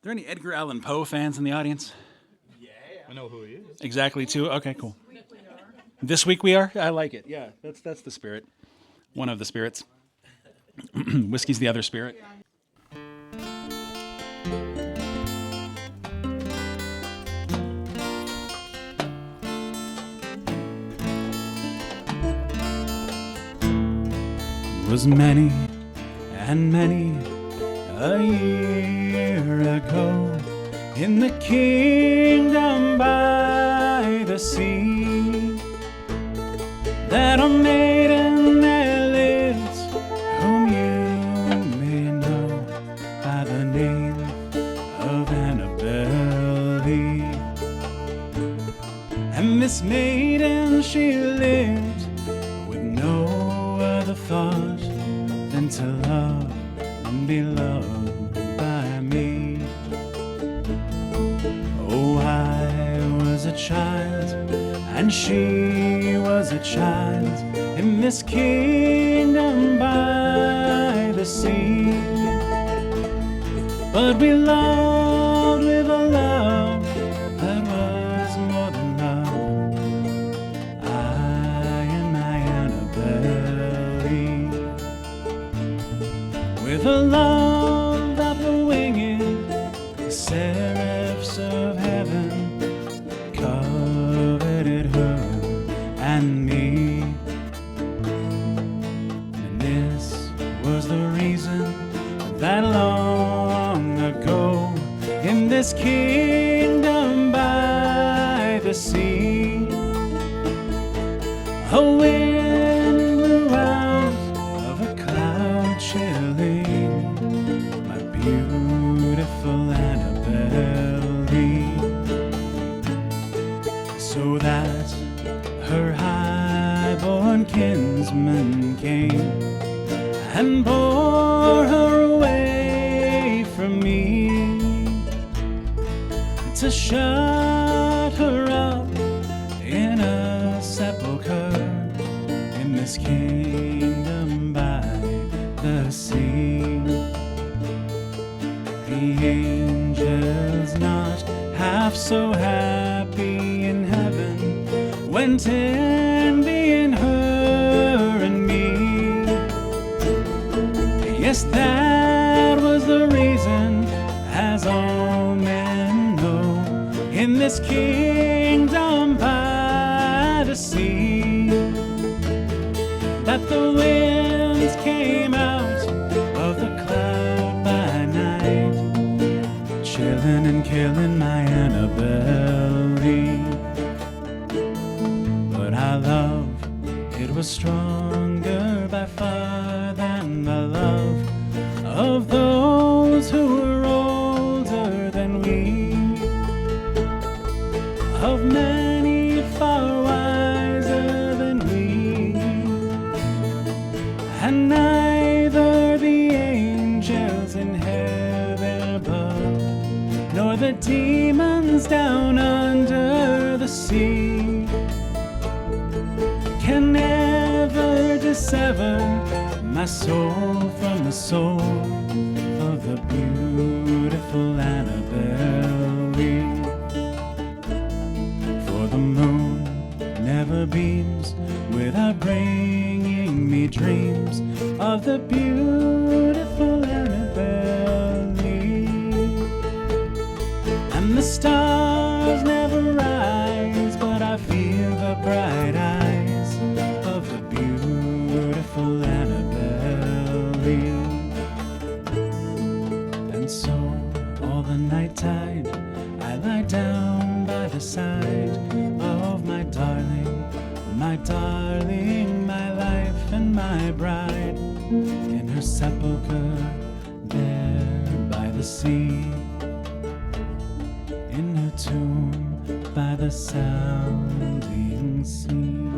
there any Edgar Allan Poe fans in the audience? I know who he is. Exactly, two. Okay, cool. This week we are? I like it. Yeah, that's the spirit. One of the spirits. Whiskey's the other spirit. Was many and many a year ago in the kingdom by the sea that a maiden there lives whom you may know by the name of Annabel Lee. And this maiden, she lived with no other thought than to love and be loved by me. Oh, I was a child and she was a child in this kingdom by the sea, but we loved with a love that was more than love. I and my Annabel Lee, with a love that the winged seraphs of heaven coveted her and me. And this was the reason that long ago in this kingdom by the sea a wind blew out of a cloud chilling my beautiful Annabel Lee, so that her high-born kinsman came and bore her away from me to shut her up in a sepulchre in this kingdom by the sea. The angels, not half so happy in heaven, went envying her and me. Yes, that was the reason, as all men know, in this kingdom by the sea, that the winds came out of the cloud by night, chilling and killing my Annabel Lee. But our love, it was stronger by far than the love of those who were older than we, of many far wiser than we, and neither the angels in heaven above nor the demons down under the sea can ever dissever my soul from the soul of the beautiful Annabel Lee. For the moon never beams without bringing me dreams of the beautiful Annabel Lee. And the stars never rise, but I feel the bright eyes of the beautiful Annabel Lee. And so all the nighttime I lie down by the side of my darling, my life and my bride, in her sepulchre there by the sea, in her tomb by the sounding sea.